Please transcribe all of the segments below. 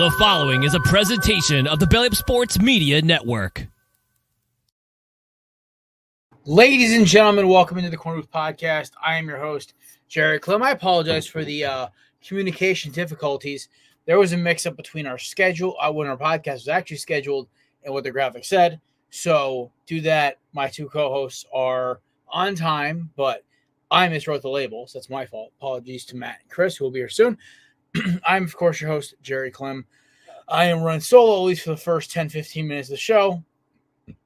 The following is a presentation of the Belly Up Sports Media Network. Ladies and gentlemen, welcome into the Korner podcast. I am your host, Jared Clem. I apologize for the communication difficulties. There was a mix-up between our schedule, when our podcast was actually scheduled, and what the graphic said. So, to that, my two co-hosts are on time, but I miswrote the labels. That's my fault. Apologies to Matt and Chris, who will be here soon. I'm, of course, your host, Jerry Clem. I am running solo, at least for the first 10, 15 minutes of the show,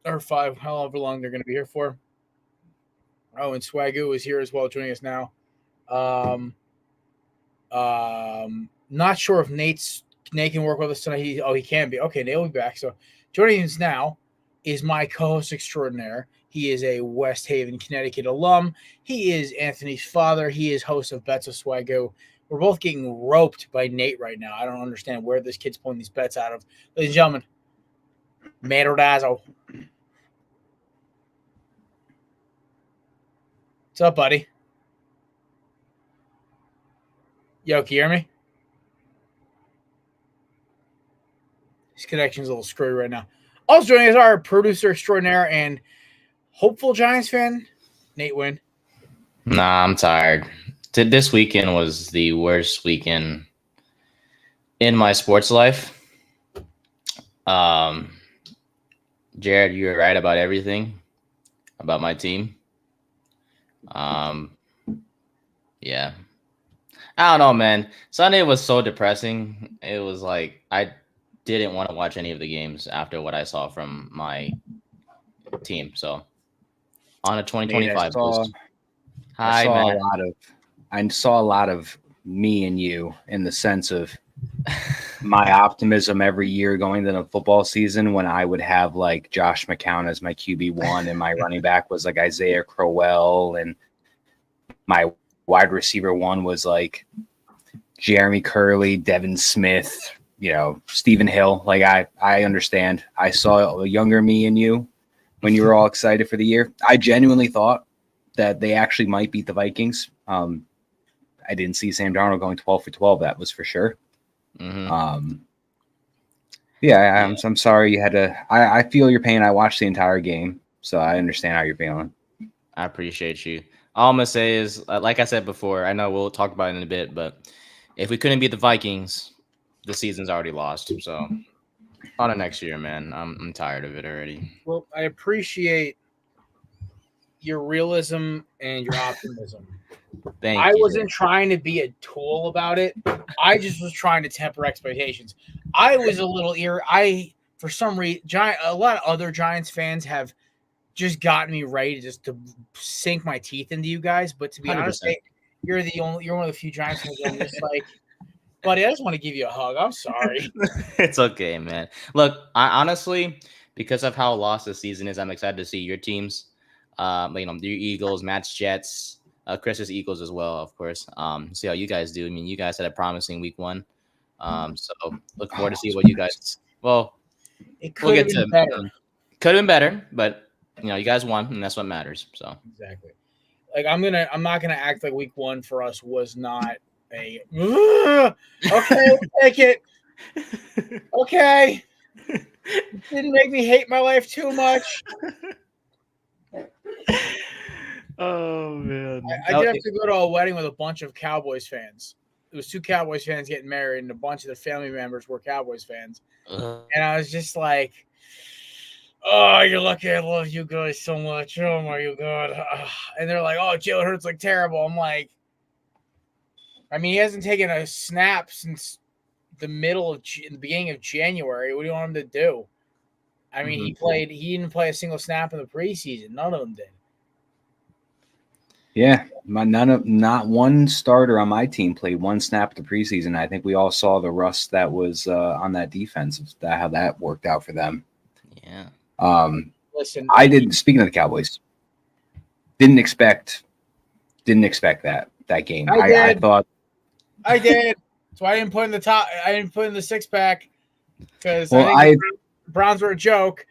or 5, however long they're going to be here for. Oh, and Swagoo is here as well, joining us now. Not sure if Nate can work with us tonight. He can be. Okay, Nate will be back. So joining us now is my co-host extraordinaire. He is a West Haven, Connecticut alum. He is Anthony's father. He is host of Bets with Swagoo. We're both getting roped by Nate right now. I don't understand where this kid's pulling these bets out of. Ladies and gentlemen, Materdazo. What's up, buddy? Yo, can you hear me? His connection's a little screwy right now. Also joining us our producer extraordinaire and hopeful Giants fan, Nate Wynn. Nah, I'm tired. This weekend was the worst weekend in my sports life. Jared, you were right about everything about my team. Yeah. I don't know, man. Sunday was so depressing. It was like I didn't want to watch any of the games after what I saw from my team. So on a 2025 boost. I saw a lot of me and you in the sense of my optimism every year going into the football season when I would have like Josh McCown as my QB1 and my running back was like Isaiah Crowell and my wide receiver one was like Jeremy Curley, Devin Smith, Stephen Hill. Like I understand. I saw a younger me in you when you were all excited for the year. I genuinely thought that they actually might beat the Vikings. I didn't see Sam Darnold going 12 for 12. That was for sure. Mm-hmm. I'm sorry you had to. I feel your pain. I watched the entire game, so I understand how you're feeling. I appreciate you. All I'm gonna say is, like I said before, I know we'll talk about it in a bit, but if we couldn't beat the Vikings, the season's already lost. So on to next year, man. I'm tired of it already. Well, I appreciate your realism and your optimism. I wasn't trying to be a tool about it. I just was trying to temper expectations. I was a little for some reason, a lot of other Giants fans have just gotten me ready to sink my teeth into you guys. But to be 100%. Honest, you're one of the few Giants fans that I'm just like, buddy, I just want to give you a hug. I'm sorry. It's okay, man. Look, I honestly, because of how lost the season is, I'm excited to see your teams. The Eagles, Matt's Jets, Chris's Eagles as well, of course. See how you guys do. I mean, you guys had a promising week one. So look forward to see what you guys. Well, it could have been better. Could have been better, but you guys won, and that's what matters. So exactly. Like I'm not gonna act like week one for us was not a. Okay, we'll take it. Okay, it didn't make me hate my life too much. Oh man! I did have to go to a wedding with a bunch of Cowboys fans. It was 2 Cowboys fans getting married, and a bunch of their family members were Cowboys fans. And I was just like, "Oh, you're lucky. I love you guys so much. Oh my God!" And they're like, "Oh, Jalen Hurts like terrible." I'm like, I mean, he hasn't taken a snap since the beginning of January. What do you want him to do? I mean, he didn't play a single snap in the preseason. None of them did. Yeah, not one starter on my team played one snap the preseason. I think we all saw the rust that was on that defense, how that worked out for them. Yeah. Listen, I did. Speaking of the Cowboys, didn't expect that game. I thought I did. So I didn't put in the top. I didn't put in the 6-pack because Browns were a joke.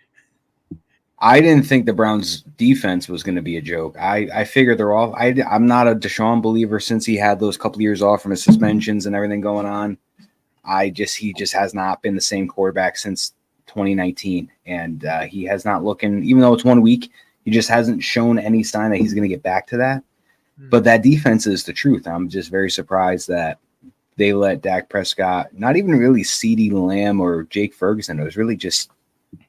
I didn't think the Browns defense was going to be a joke. I figured they're off. I'm not a Deshaun believer since he had those couple years off from his suspensions and everything going on. he just has not been the same quarterback since 2019, and he has not looking. Even though it's 1 week, he just hasn't shown any sign that he's going to get back to that. But that defense is the truth. I'm just very surprised that they let Dak Prescott, not even really CeeDee Lamb or Jake Ferguson. It was really just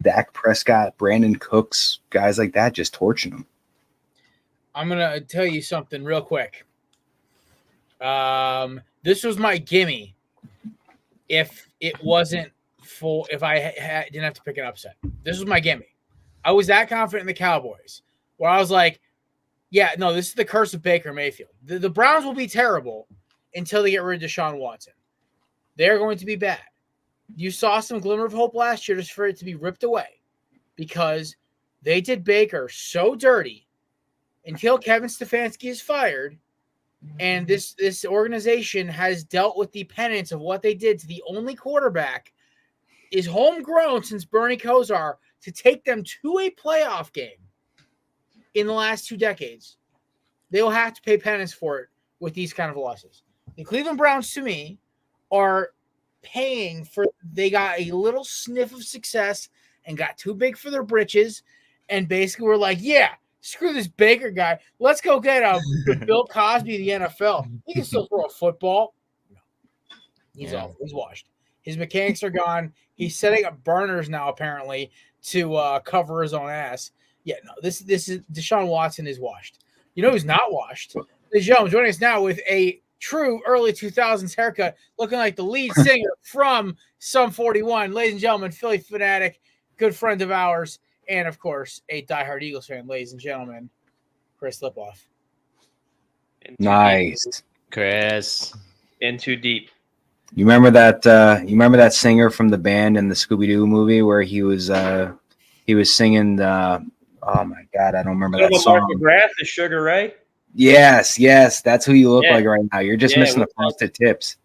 Dak Prescott, Brandon Cooks, guys like that, just torching them. I'm going to tell you something real quick. This was my gimme if it wasn't full, if I didn't have to pick an upset. This was my gimme. I was that confident in the Cowboys where I was like, yeah, no, this is the curse of Baker Mayfield. The Browns will be terrible until they get rid of Deshaun Watson. They're going to be bad. You saw some glimmer of hope last year just for it to be ripped away because they did Baker so dirty until Kevin Stefanski is fired, and this organization has dealt with the penance of what they did to the only quarterback is homegrown since Bernie Kosar to take them to a playoff game in the last 2 decades. They will have to pay penance for it with these kind of losses. The Cleveland Browns, to me, are paying for – they got a little sniff of success and got too big for their britches, and basically were like, yeah, screw this Baker guy. Let's go get Bill Cosby of the NFL. He can still throw a football. No. He's off. He's washed. His mechanics are gone. He's setting up burners now, apparently, to cover his own ass. Yeah, no, this is Deshaun Watson is washed. You know who's not washed? Liz Jones joining us now with a true early 2000s haircut, looking like the lead singer from Sum 41. Ladies and gentlemen, Philly fanatic, good friend of ours, and of course, a diehard Eagles fan. Ladies and gentlemen, Chris Lipoff. Nice, Chris. In too deep. You remember that? You remember that singer from the band in the Scooby Doo movie where he was singing. Oh my God, I don't remember that song. Mark McGrath is Sugar Ray. Yes, that's who you look like right now. You're just missing the frosted tips.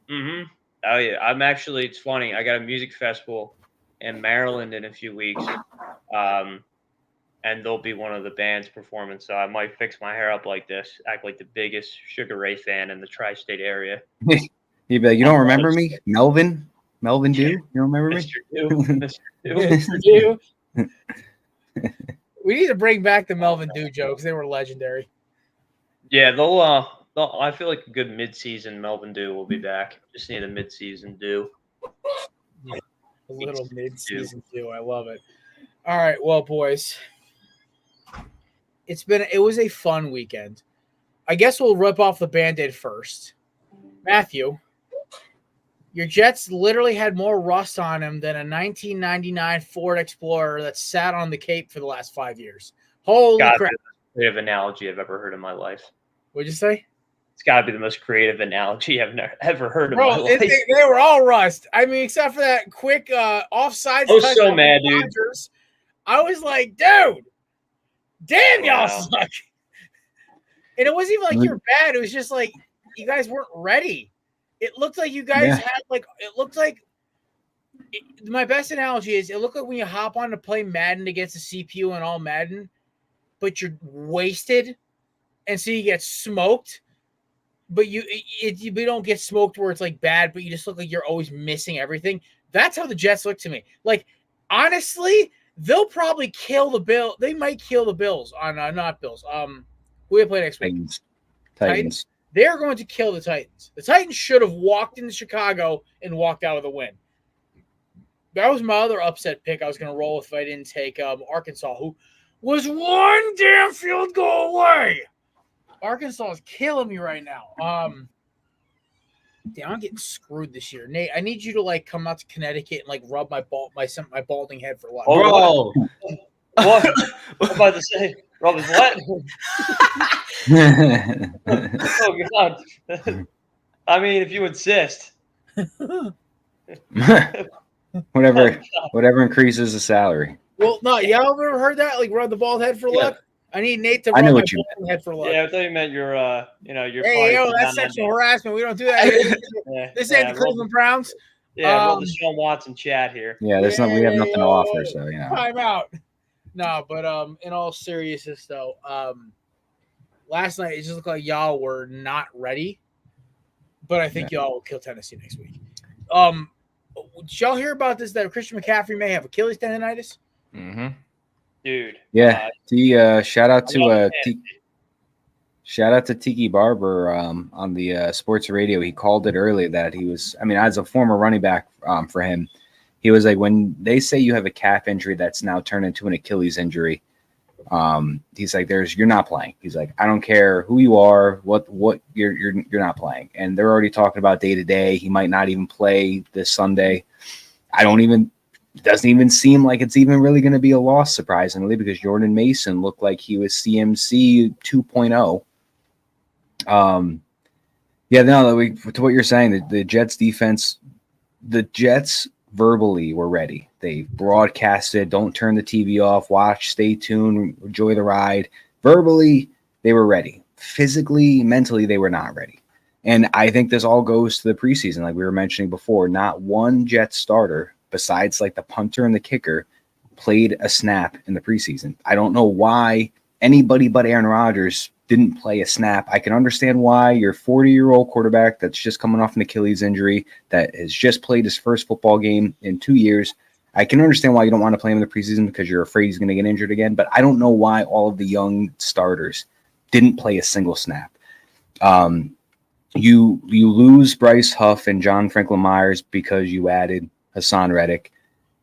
Mm-hmm. Oh yeah, I'm actually. It's funny. I got a music festival in Maryland in a few weeks, and they'll be one of the bands performing. So I might fix my hair up like this, act like the biggest Sugar Ray fan in the tri-state area. You'd be like, you don't remember me, Melvin Dew? You don't remember me, Mr. Mr. Dew. We need to bring back the Melvin Dew jokes. They were legendary. Yeah, they'll. I feel like a good mid-season Melvin Dew will be back. Just need a mid-season Dew. Yeah, a little mid-season Dew. I love it. All right, well, boys, it was a fun weekend. I guess we'll rip off the Band-Aid first. Matthew, your Jets literally had more rust on them than a 1999 Ford Explorer that sat on the Cape for the last 5 years. Holy crap. The most creative analogy I've ever heard in my life. What'd you say? It's got to be the most creative analogy I've ever heard in my life. They were all rust. I mean, except for that quick offside. I was so mad, dude. Rodgers. I was like, dude, damn, y'all suck. And it wasn't even like you're bad. It was just like you guys weren't ready. It looked like you guys had my best analogy is it looked like when you hop on to play Madden against the CPU and all Madden, but you're wasted, and so you get smoked. But you don't get smoked where it's like bad, but you just look like you're always missing everything. That's how the Jets look to me. Like, honestly, they'll probably kill the Bills. They might kill the Bills on not Bills. Who they play next week? Titans. They're going to kill the Titans. The Titans should have walked into Chicago and walked out with a win. That was my other upset pick I was going to roll if I didn't take Arkansas, who was one damn field goal away. Arkansas is killing me right now. Damn, I'm getting screwed this year. Nate, I need you to come out to Connecticut and rub my balding head for luck. Oh, bro. What? What am I about to say? Rub his what? Oh God. I mean, if you insist. whatever increases the salary. Well, no, y'all ever heard that? Rub the bald head for luck? I need Nate to rub my balding head for luck. Yeah, I thought you meant your Hey, that's sexual harassment. We don't do that. This ain't the Cleveland Browns. Yeah, well, the Sean Watson chat here. Yeah, we have nothing to offer, so Time out. No, but in all seriousness though, last night it just looked like y'all were not ready. But I think y'all will kill Tennessee next week. Did y'all hear about this? That Christian McCaffrey may have Achilles tendonitis. Mm-hmm. Dude. Yeah. Shout out to Tiki Barber on the sports radio. He called it early that he was. I mean, as a former running back for him, he was like, when they say you have a calf injury that's now turned into an Achilles injury, he's like, you're not playing. He's like, I don't care who you are, what you're not playing. And they're already talking about day to day. He might not even play this Sunday. It doesn't even seem like it's even really going to be a loss, surprisingly, because Jordan Mason looked like he was CMC 2.0. To what you're saying, the Jets defense, the Jets verbally were ready. They broadcasted, don't turn the TV off, watch, stay tuned, enjoy the ride. Verbally, they were ready. Physically, mentally, they were not ready. And I think this all goes to the preseason, like we were mentioning before. Not one Jets starter, besides like the punter and the kicker, played a snap in the preseason. I don't know why anybody but Aaron Rodgers didn't play a snap. I can understand why your 40-year-old quarterback that's just coming off an Achilles injury, that has just played his first football game in 2 years. I can understand why you don't want to play him in the preseason because you're afraid he's going to get injured again. But I don't know why all of the young starters didn't play a single snap. You lose Bryce Huff and John Franklin Myers because you added Hassan Reddick.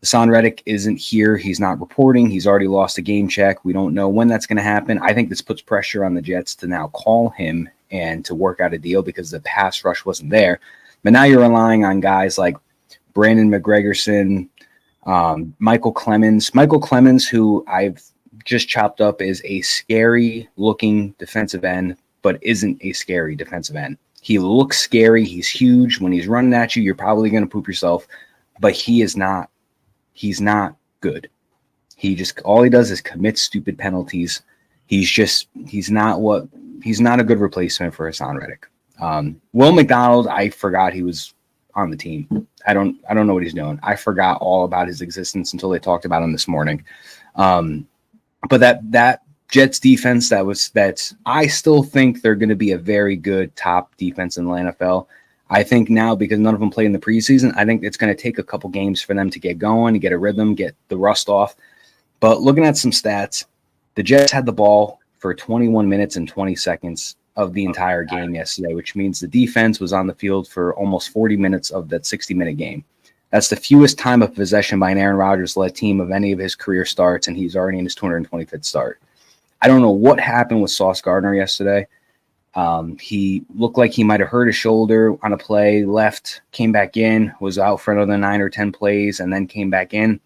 Hassan Reddick isn't here. He's not reporting. He's already lost a game check. We don't know when that's going to happen. I think this puts pressure on the Jets to now call him and to work out a deal because the pass rush wasn't there. But now you're relying on guys like Brandon McGregorson, Michael Clemens. Michael Clemens, who I've just chopped up, is a scary-looking defensive end, but isn't a scary defensive end. He looks scary. He's huge. When he's running at you, you're probably going to poop yourself. But he is not. He's not good. All he does is commit stupid penalties. He's not a good replacement for Hassan Reddick. Will McDonald, I forgot he was on the team. I don't know what he's doing. I forgot all about his existence until they talked about him this morning. But that Jets defense, I still think they're going to be a very good top defense in the NFL. I think now, because none of them played in the preseason, I think it's going to take a couple games for them to get going, to get a rhythm, get the rust off. But looking at some stats, the Jets had the ball for 21 minutes and 20 seconds of the entire game yesterday, which means the defense was on the field for almost 40 minutes of that 60-minute game. That's the fewest time of possession by an Aaron Rodgers-led team of any of his career starts, and he's already in his 225th start. I don't know what happened with Sauce Gardner yesterday. He looked like he might have hurt his shoulder on a play, left, came back in, was out for another 9 or 10 plays, and then came back in.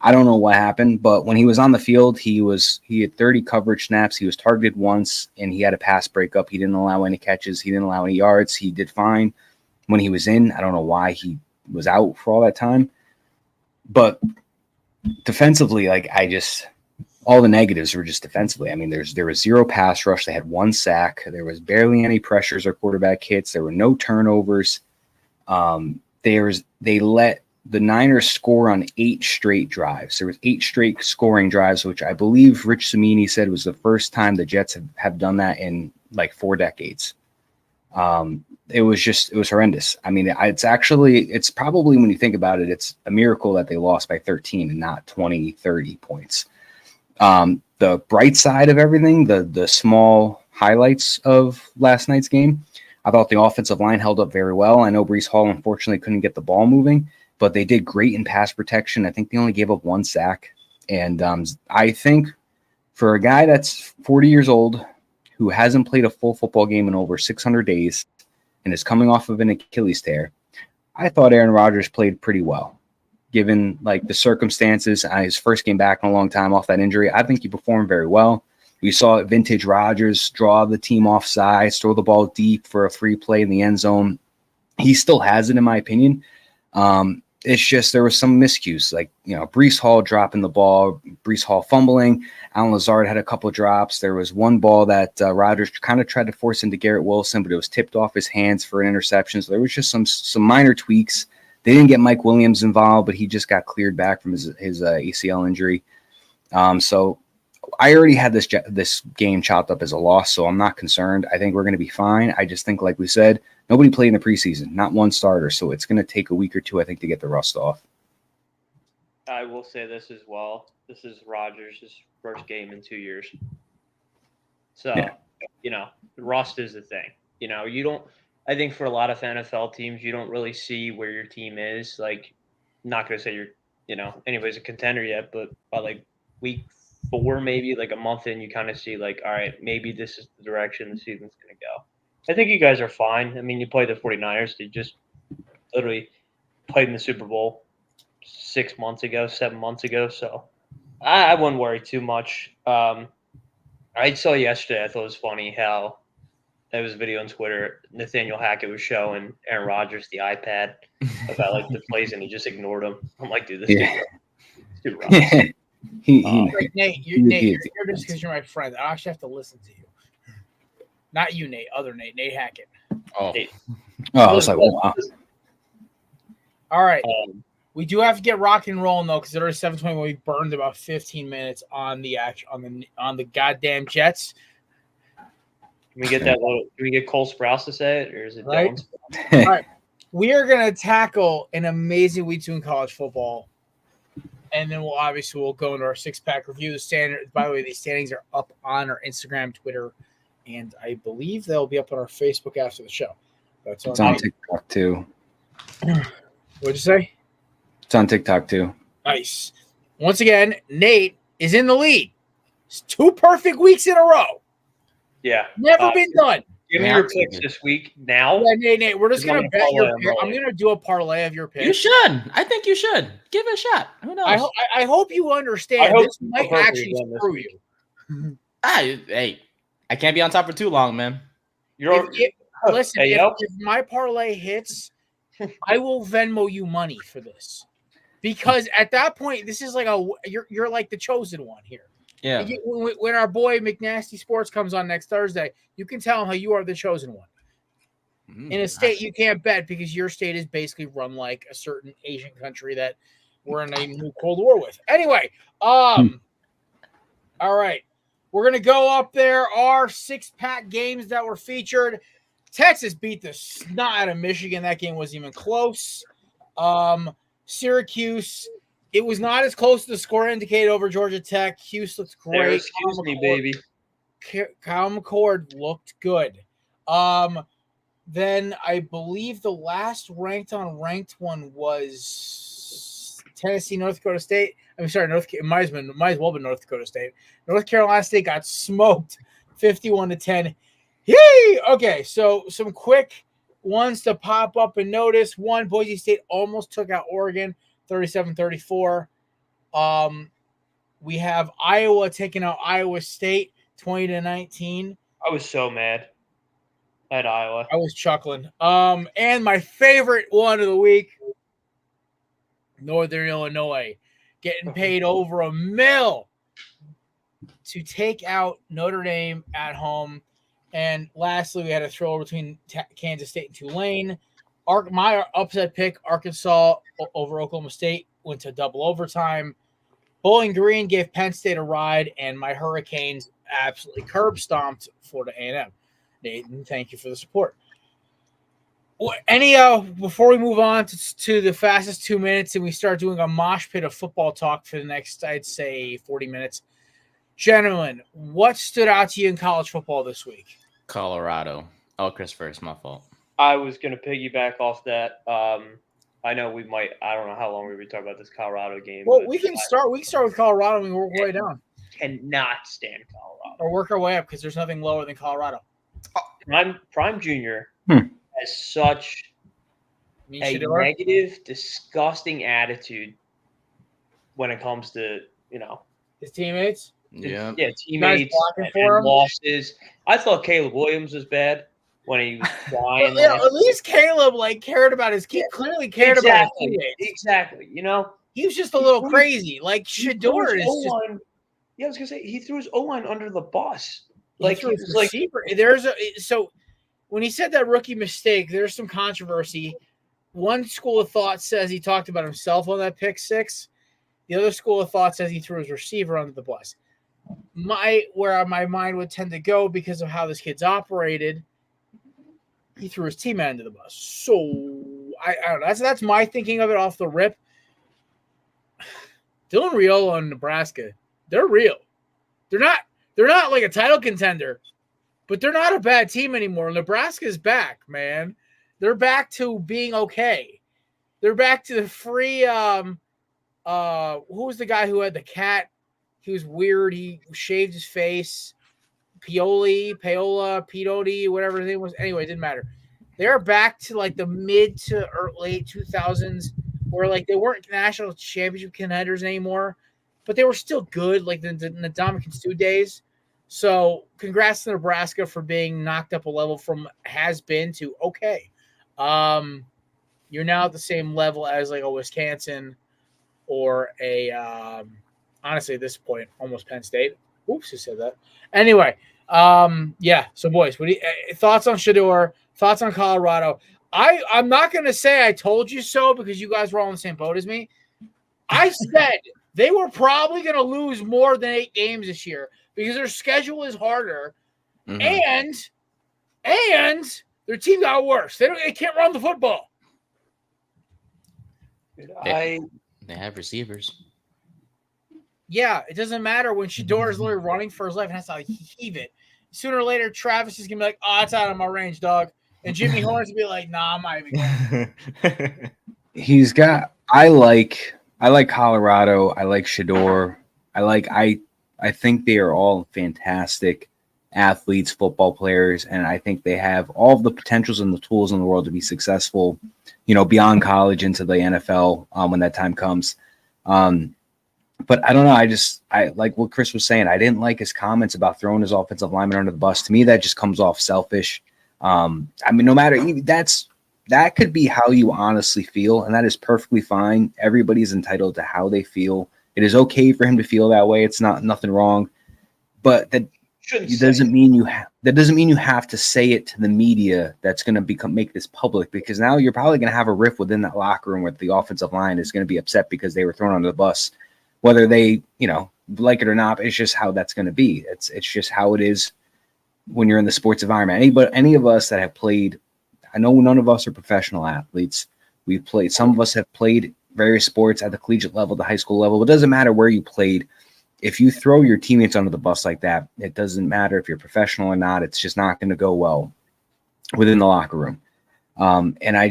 I don't know what happened, but when he was on the field, he had 30 coverage snaps. He was targeted once, and he had a pass breakup. He didn't allow any catches. He didn't allow any yards. He did fine. When he was in, I don't know why he was out for all that time. But defensively, all the negatives were just defensively. I mean, there was zero pass rush. They had 1 sack. There was barely any pressures or quarterback hits. There were no turnovers. They let the Niners score on 8 straight drives. There was 8 straight scoring drives, which I believe Rich Cimini said was the first time the Jets have done that in like 4 decades. It was horrendous. I mean, it's probably, when you think about it, it's a miracle that they lost by 13 and not 20, 30 points. The bright side of everything, the small highlights of last night's game, I thought the offensive line held up very well. I know Breece Hall unfortunately couldn't get the ball moving, but they did great in pass protection. I think they only gave up 1 sack. And I think for a guy that's 40 years old, who hasn't played a full football game in over 600 days and is coming off of an Achilles tear, I thought Aaron Rodgers played pretty well. Given like the circumstances, his first game back in a long time off that injury, I think he performed very well. We saw vintage Rodgers draw the team off sides, throw the ball deep for a free play in the end zone. He still has it, in my opinion. It's just there was some miscues, like, Breece Hall dropping the ball, Breece Hall fumbling. Alan Lazard had a couple of drops. There was one ball that Rodgers kind of tried to force into Garrett Wilson, but it was tipped off his hands for an interception. So there was just some minor tweaks. They didn't get Mike Williams involved, but he just got cleared back from his ACL injury. So I already had this game chopped up as a loss, so I'm not concerned. I think we're going to be fine. I just think, like we said, nobody played in the preseason, not one starter, so it's going to take a week or two, I think, to get the rust off. I will say this as well. This is Rodgers' first game in 2 years. So, rust is the thing. You don't – I think for a lot of NFL teams, you don't really see where your team is. Like, not going to say you're, anybody's a contender yet, but by, like, week 4 maybe, like a month in, you kind of see, like, all right, maybe this is the direction the season's going to go. I think you guys are fine. I mean, you played the 49ers. They just literally played in the Super Bowl 7 months ago. So I wouldn't worry too much. I saw yesterday, I thought it was funny how there was a video on Twitter. Nathaniel Hackett was showing Aaron Rodgers the iPad about like the plays, and he just ignored him. I'm like, dude, this dude rocks. Nate, you're just because you're my friend. I actually have to listen to you. Not you, Nate. Other Nate Hackett. Oh, Nate. I was like, wow. All right. We do have to get rock and rolling though, because it's already 7:20. We burned about 15 minutes on the goddamn Jets. Can we get that? Can we get Cole Sprouse to say it, or is it right? Dylan? All right. We are gonna tackle an amazing week 2 in college football, and then we'll go into our 6-pack review. The standard. By the way, these standings are up on our Instagram, Twitter, and I believe they'll be up on our Facebook after the show. It's on TikTok too. What'd you say? It's on TikTok too. Nice. Once again, Nate is in the lead. It's 2 perfect weeks in a row. Yeah. Never been done. Give me your picks this week now. Yeah, Nate, we're just going to bet your pick. I'm going to do a parlay of your picks. You should. I think you should. Give it a shot. Who knows? I hope you understand this might actually screw you. Hey, I can't be on top for too long, man. Listen, if my parlay hits, I will Venmo you money for this. Because at that point, this is like you're like the chosen one here. Yeah. When our boy McNasty Sports comes on next Thursday, you can tell him how you are the chosen one. In a state you can't bet because your state is basically run like a certain Asian country that we're in a new Cold War with. Anyway, all right. We're going to go up there. Our 6-pack games that were featured. Texas beat the snot out of Michigan. That game wasn't even close. Syracuse, it was not as close as the score indicated over Georgia Tech. Hughes looked great. Excuse me, baby. Kyle McCord looked good. Then I believe the last ranked one was Tennessee, North Dakota State. I'm sorry, it might as well been North Dakota State. North Carolina State got smoked 51-10. Yay! Okay, so some quick ones to pop up and notice. One, Boise State almost took out Oregon 37-34. We have Iowa taking out Iowa State 20-19. I was so mad at Iowa. I was chuckling. And my favorite one of the week, Northern Illinois getting paid over $1 million to take out Notre Dame at home. And lastly, we had a throw between Kansas State and Tulane. My upset pick, Arkansas over Oklahoma State, went to double overtime. Bowling Green gave Penn State a ride, and my Hurricanes absolutely curb stomped Florida A&M. Nathan, thank you for the support. Before we move on to the fastest 2 minutes and we start doing a mosh pit of football talk for the next, I'd say, 40 minutes. Gentlemen, what stood out to you in college football this week? Colorado. Oh, Chris first, my fault. I was going to piggyback off that. I know we might. I don't know how long we've been talking about this Colorado game. Well, we can start with Colorado and we work our way down. Cannot stand Colorado. Or work our way up because there's nothing lower than Colorado. Prime Junior has such a negative, disgusting attitude when it comes to his teammates. Yeah, teammates and losses. I thought Caleb Williams was bad when he was flying. Well, at least Caleb cared about his kid. Clearly cared about his teammates. Exactly. He was just a little crazy. Like Shedeur is just. Yeah, I was gonna say he threw his O-line under the bus. So when he said that rookie mistake, there's some controversy. One school of thought says he talked about himself on that pick six. The other school of thought says he threw his receiver under the bus. where my mind would tend to go because of how this kid's operated. He threw his teammate under the bus. So I don't know. That's my thinking of it off the rip. Dylan Raiola and Nebraska, they're real. They're not like a title contender, but they're not a bad team anymore. Nebraska's back, man. They're back to being okay. They're back to the free who was the guy who had the cat? He was weird. He shaved his face. Paola, Pedoti, whatever his name was. Anyway, it didn't matter. They're back to like the mid to late 2000s where like they weren't national championship contenders anymore, but they were still good, like the Ndamukong Suh days. So congrats to Nebraska for being knocked up a level from has been to okay. You're now at the same level as like a Wisconsin or a honestly at this point almost Penn State. Oops, who said that? Anyway, yeah. So boys, what do you, thoughts on Shedeur? Thoughts on Colorado? I'm not going to say I told you so because you guys were all in the same boat as me. I said they were probably going to lose more than 8 games this year because their schedule is harder, and their team got worse. They can't run the football. They have receivers. Yeah, it doesn't matter when Shedeur is literally running for his life and has to heave it. Sooner or later, Travis is going to be like, oh, it's out of my range, dog. And Jimmy Horn's going to be like, nah, I'm not even going. He's got – I like Colorado. I like Shedeur. I think they are all fantastic athletes, football players, and I think they have all of the potentials and the tools in the world to be successful, beyond college into the NFL when that time comes. But I don't know. I like what Chris was saying. I didn't like his comments about throwing his offensive lineman under the bus. To me, that just comes off selfish. I mean, no matter that could be how you honestly feel, and that is perfectly fine. Everybody's entitled to how they feel. It is okay for him to feel that way. It's nothing wrong. But that doesn't mean you have to say it to the media that's going to make this public, because now you're probably going to have a rift within that locker room where the offensive line is going to be upset because they were thrown under the bus. Whether they, like it or not, it's just how that's going to be. It's just how it is when you're in the sports environment. Any of us that have played, I know none of us are professional athletes. We've played. Some of us have played various sports at the collegiate level, the high school level. It doesn't matter where you played. If you throw your teammates under the bus like that, it doesn't matter if you're professional or not. It's just not going to go well within the locker room. And I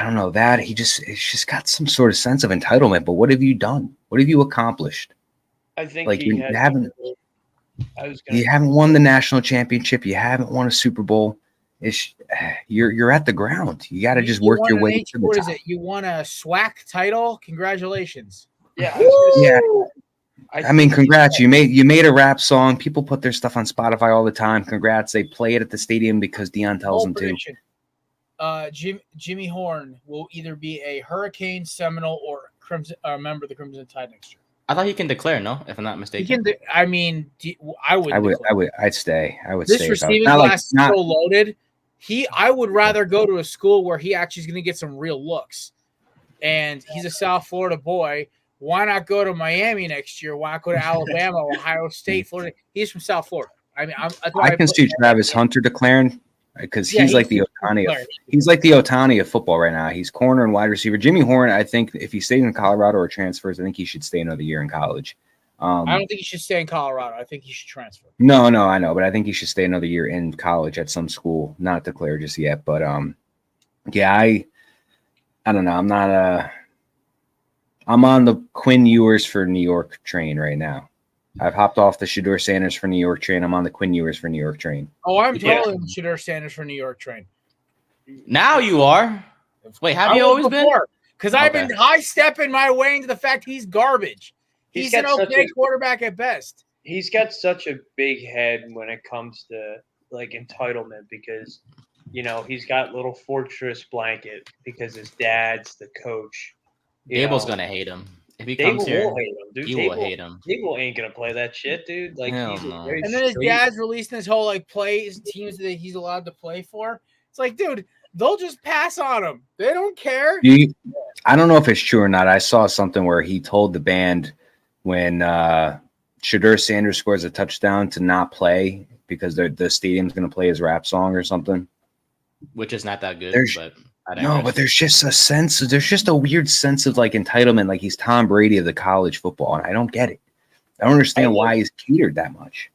don't know that it's just got some sort of sense of entitlement. But what have you done? What have you accomplished? I think you haven't won the national championship. You haven't won a Super Bowl. You're at the ground. You got to just work your way to the top. What is it? You won a SWAC title? Congratulations. Yeah. Yeah. I mean, congrats. You made a rap song. People put their stuff on Spotify all the time. Congrats. They play it at the stadium because Dion tells them to. Jimmy Horn will either be a Hurricane, Seminole, or a member of the Crimson Tide next year. I thought he can declare, no, if I'm not mistaken. I'd stay. This receiving class is so loaded. I would rather go to a school where he actually is going to get some real looks. And he's a South Florida boy. Why not go to Miami next year? Why not go to Alabama, Ohio State, Florida? He's from South Florida. I mean, I can see Travis Hunter declaring because he's like the Ohtani. He's like the Ohtani of football right now. He's corner and wide receiver. Jimmy Horn, I think if he stays in Colorado or transfers, I think he should stay another year in college. I don't think he should stay in Colorado. I think he should transfer. No, I know, but I think he should stay another year in college at some school. Not declared just yet, but yeah, I don't know. I'm on the Quinn Ewers for New York train right now. I've hopped off the Shedeur Sanders for New York train. I'm on the Quinn Ewers for New York train. Oh, I'm totally on the Shedeur Sanders for New York train. Now you are. Wait, have you always been? Because I've been high-stepping my way into the fact he's garbage. He's an okay quarterback at best. He's got such a big head when it comes to like entitlement because, he's got little fortress blanket because his dad's the coach. Dable's gonna hate him. If he comes here, will hate him, dude. He will hate him. Dable ain't gonna play that shit, dude. Like, and then his dad's releasing his whole plays teams that he's allowed to play for. It's like, dude, they'll just pass on him. They don't care. I don't know if it's true or not. I saw something where he told the band when Shadur Sanders scores a touchdown to not play because the stadium's going to play his rap song or something. Which is not that good. But there's just a weird sense of like entitlement. Like he's Tom Brady of the college football. And I don't get it. I don't understand why he's catered that much.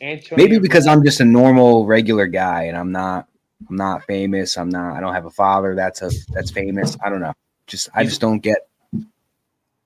Maybe because I'm just a normal, regular guy and I'm not famous. I don't have a father that's famous. I don't know. I just don't get.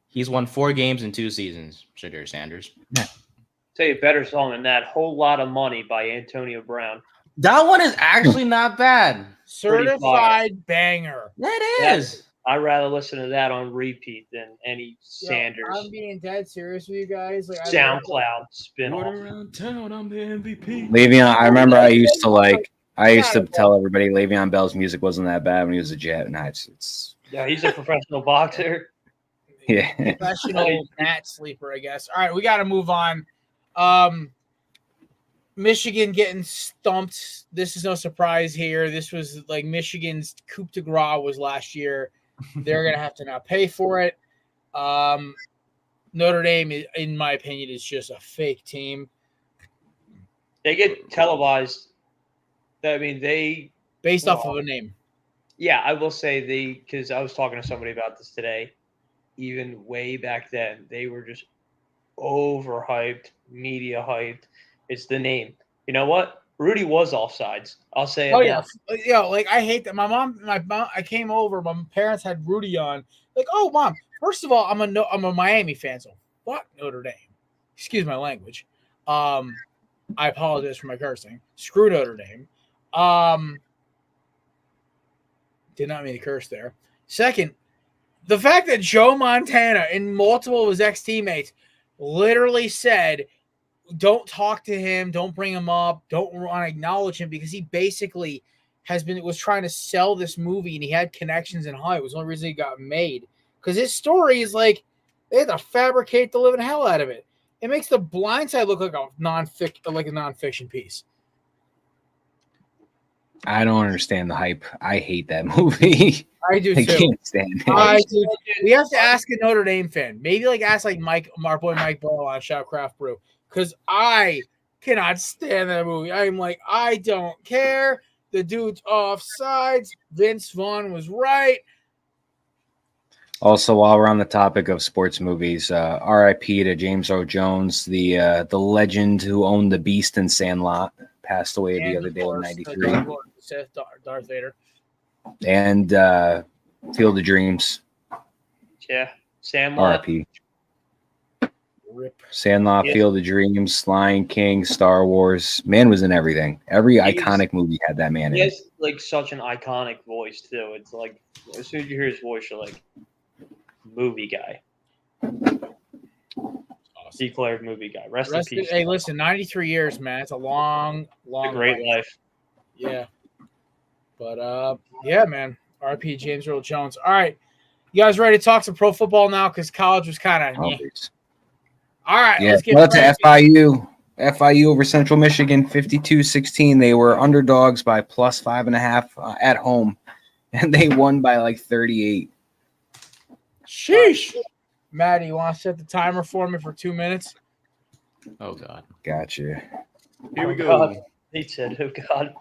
He's won 4 games in 2 seasons, Shadur Sanders. Tell you a better song than that. Whole Lot of Money by Antonio Brown. That one is actually not bad. Certified banger. That is. I'd rather listen to that on repeat than any Sanders. I'm being dead serious with you guys. Like SoundCloud spin-off. Around town, I'm the MVP. Le'Veon, I remember I used to tell everybody Le'Veon Bell's music wasn't that bad when he was a Jet. And it's Yeah, he's a professional boxer. Yeah. Professional mat sleeper, I guess. All right, we got to move on. Michigan getting stumped. This is no surprise here. This was like Michigan's coup de grace was last year. They're going to have to now pay for it. Notre Dame, in my opinion, is just a fake team. They get televised. I mean, based off of a name. Yeah, I will say because I was talking to somebody about this today. Even way back then, they were just overhyped, media hyped. It's the name. You know what? Rudy was offsides. I'll say it. Oh yeah, like I hate that. My mom. I came over. My parents had Rudy on. Like, oh mom. First of all, I'm a Miami fan, so fuck Notre Dame. Excuse my language. I apologize for my cursing. Screw Notre Dame. Did not mean to curse there. Second, the fact that Joe Montana and multiple of his ex-teammates literally said, don't talk to him, don't bring him up, don't want to acknowledge him, because he basically was trying to sell this movie and he had connections in Hollywood. It was the only reason he got made. Because his story is like, they had to fabricate the living hell out of it. It makes The Blind Side look like a nonfiction piece. I don't understand the hype. I hate that movie. I do too. I can't stand it. We have to ask a Notre Dame fan. Maybe ask our boy Mike Ball on Shout Craft Brew. Because I cannot stand that movie. I'm like, I don't care. The dude's offsides. Vince Vaughn was right. Also, while we're on the topic of sports movies, R.I.P. to James Earl Jones, the legend who owned the Beast in Sandlot, passed away the other day in '93. Darth Vader. And Field of Dreams. Yeah, Sandlot. R.I.P. Sandlot, Field of Dreams, Lion King, Star Wars. Man was in everything. Every iconic movie had that man in it. He has like such an iconic voice too. It's like as soon as you hear his voice, you're like, movie guy. Awesome. Declared movie guy. Rest in peace. Hey, listen, 93 years, man. It's a long great life. Yeah. But yeah, man. R.I.P. James Earl Jones. All right. You guys ready to talk some pro football now? Because college was kind of all right. Yeah, let's get to FIU. FIU over Central Michigan, 52-16. They were underdogs by plus 5.5 at home, and they won by like 38. Sheesh. Maddie, you want to set the timer for me for 2 minutes? Oh, God. Gotcha. Here we go. God. He said, oh, God.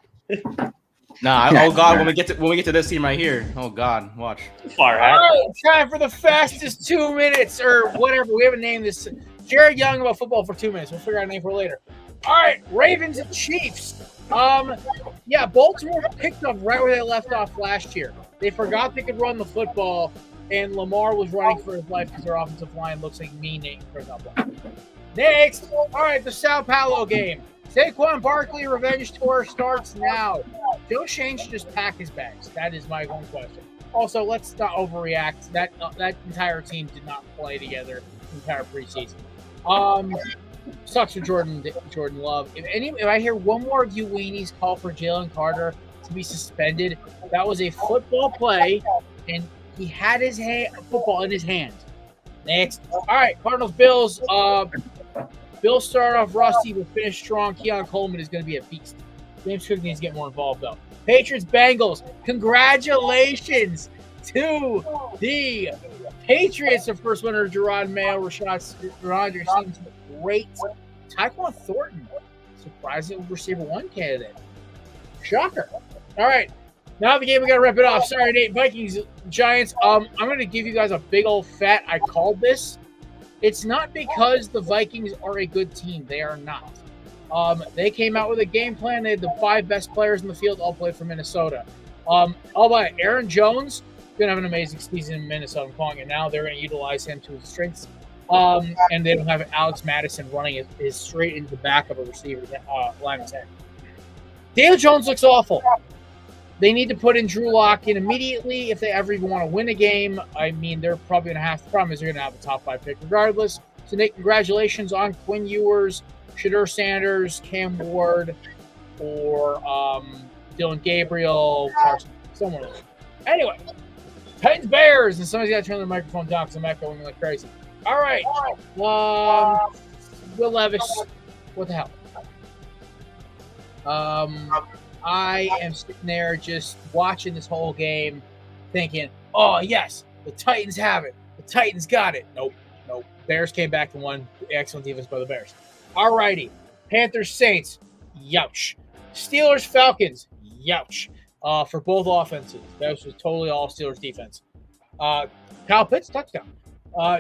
Oh, God, when we get to this team right here. Oh, God, watch. Far out. All right, time for the fastest 2 minutes or whatever. We haven't named this. Jared Young about football for 2 minutes. We'll figure out a name for later. All right, Ravens and Chiefs. Yeah, Baltimore picked up right where they left off last year. They forgot they could run the football, and Lamar was running for his life because their offensive line looks like me named for line. Next, all right, the Sao Paulo game. Saquon Barkley revenge tour starts now. Joe Shane should just pack his bags. That is my one question. Also, let's not overreact. That entire team did not play together the entire preseason. Sucks for Jordan Love. If I hear one more of you weenies call for Jalen Carter to be suspended, that was a football play, and he had his football in his hand. Next. All right, Cardinals, Bills. Bills start off rusty, but finish strong. Keon Coleman is going to be a beast. James Cook needs to get more involved, though. Patriots, Bengals. Congratulations to the Patriots are first winner, Gerard Mayo, Rashad Rodgers seems great. Tyquan Thornton, surprising receiver 1 candidate. Shocker. All right. Now the game, we got to wrap it off. Sorry, Nate. Vikings, Giants. I'm going to give you guys a big old fat. I called this. It's not because the Vikings are a good team. They are not. They came out with a game plan. They had the 5 best players in the field all play for Minnesota. All by Aaron Jones going to have an amazing season in Minnesota. I'm calling it now. They're going to utilize him to his strengths. And they don't have Alex Madison running his straight into the back of a receiver lineman's head. Daniel Jones looks awful. They need to put in Drew Lock in immediately if they ever even want to win a game. I mean, they're probably going to have – the problem is they're going to have a top 5 pick regardless. So, Nick, congratulations on Quinn Ewers, Shadur Sanders, Cam Ward, or Dylan Gabriel, Carson, someone else. Anyway, Titans Bears, and somebody's got to turn the microphone down because I'm echoing like crazy. All right. Will Levis, what the hell? I am sitting there just watching this whole game thinking, oh, yes, the Titans have it. The Titans got it. Nope. Bears came back and won. Excellent defense by the Bears. All righty. Panthers, Saints, youch. Steelers, Falcons, youch. For both offenses. That was totally all Steelers defense. Kyle Pitts, touchdown.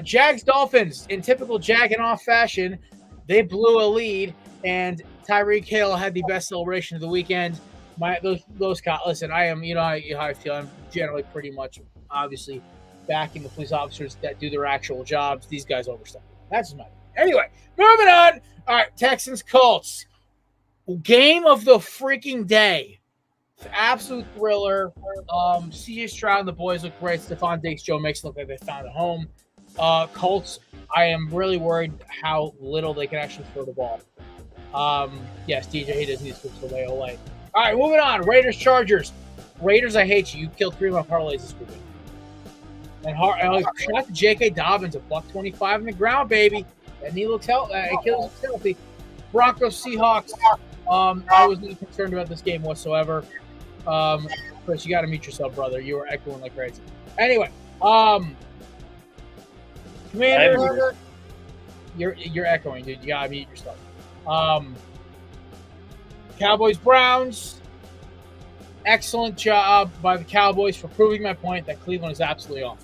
Jags, Dolphins, in typical jagging off fashion, they blew a lead, and Tyreek Hill had the best celebration of the weekend. Listen, I am, you know how I feel. I'm generally pretty much, obviously, backing the police officers that do their actual jobs. These guys overstep. That's just my opinion. Anyway, moving on. All right, Texans, Colts. Game of the freaking day. Absolute thriller. CJ Stroud and the boys look great. Stephon Diggs, Joe Mixon look like they found a home. Colts, I am really worried how little they can actually throw the ball. Yes, DJ, he does need to switch to way away. All right, moving on. Raiders, Chargers. Raiders, I hate you. You killed 3 of my parlays this weekend. And shout out to J.K. Dobbins, $125 in the ground, baby. And he looks healthy. Broncos, Seahawks. I was not concerned about this game whatsoever. Chris, you got to mute yourself, brother. You were echoing like crazy. Anyway, Commanders. You're echoing, dude. You got to mute yourself. Cowboys, Browns. Excellent job by the Cowboys for proving my point that Cleveland is absolutely off.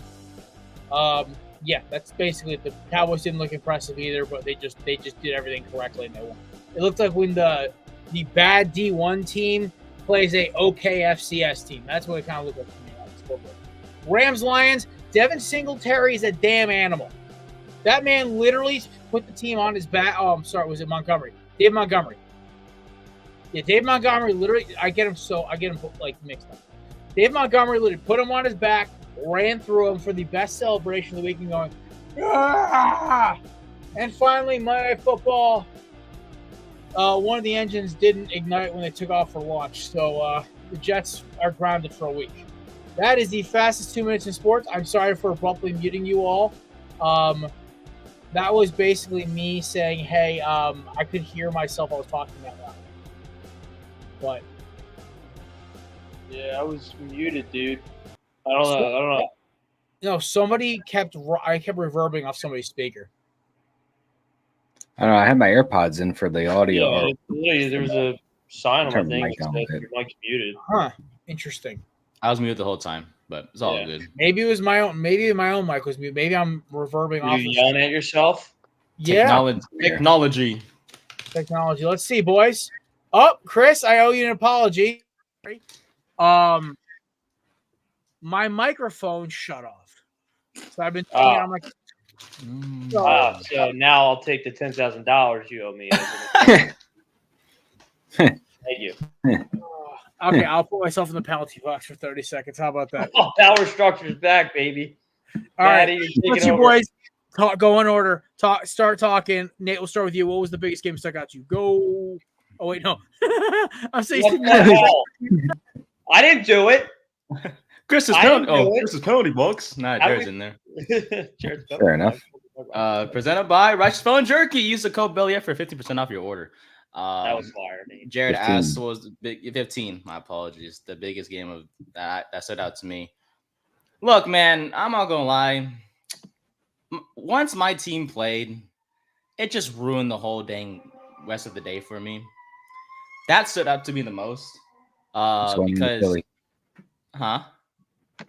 Yeah, that's basically it. The Cowboys didn't look impressive either, but they just did everything correctly and they won. It looked like when the bad D1 team plays a okay FCS team. That's what it kind of looked like to me. Rams, Lions. Devin Singletary is a damn animal. That man literally put the team on his back. Oh, I'm sorry. Was it Montgomery? Dave Montgomery. Yeah, Dave Montgomery literally. I get him like mixed up. Dave Montgomery literally put him on his back, ran through him for the best celebration of the week, and going, ah! And finally, Monday Night Football. One of the engines didn't ignite when they took off for launch, so the Jets are grounded for a week. That is the fastest 2 minutes in sports. I'm sorry for abruptly muting you all. That was basically me saying, hey, I could hear myself. I was talking that loud. But yeah, I was muted, dude. I don't know. No, I kept reverbing off somebody's speaker. I don't know. I had my AirPods in for the audio. Yeah, there was a sign on my thing that said your mic's muted. Huh. Interesting. I was muted the whole time, but it's all good. Maybe it was my own. Maybe my own mic was muted. Maybe I'm reverbing off. You yelling at yourself? Yeah. Technology. Let's see, boys. Oh, Chris, I owe you an apology. My microphone shut off. So I've been thinking, I'm like, so now I'll take the $10,000 you owe me. Thank you. Okay, I'll put myself in the penalty box for 30 seconds. How about that? Oh, power structure's back, baby. All right, let's you boys go in order. Start talking. Nate, we'll start with you. What was the biggest game stuck out to you? Go. Oh wait, no. I'm saying I didn't do it. Chris's penalty box. Nah, Jared's in there. Fair enough. Presented by Righteous Felon Jerky. Use the code BELLYF for 50% off your order. That was fire. Jared asked was the big 15. My apologies. The biggest game of that stood out to me. Look, man, I'm not gonna lie. once my team played, it just ruined the whole dang rest of the day for me. That stood out to me the most. Because, Philly? huh?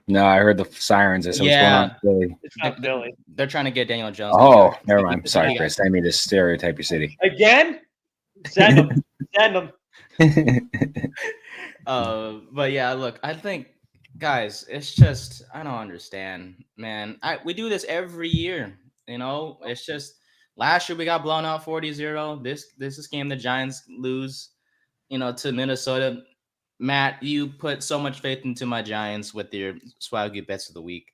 No, I heard the sirens. I said, "What's going on in Philly?" It's not Philly. They're trying to get Daniel Jones. Oh, never mind. Sorry, Chris. I mean to stereotype your city. Again? Send them. Send them. But yeah, look, I think, guys, it's just I don't understand, man. We do this every year, It's just last year we got blown out 40-0. This game the Giants lose, to Minnesota. Matt, you put so much faith into my Giants with your swaggy bets of the week.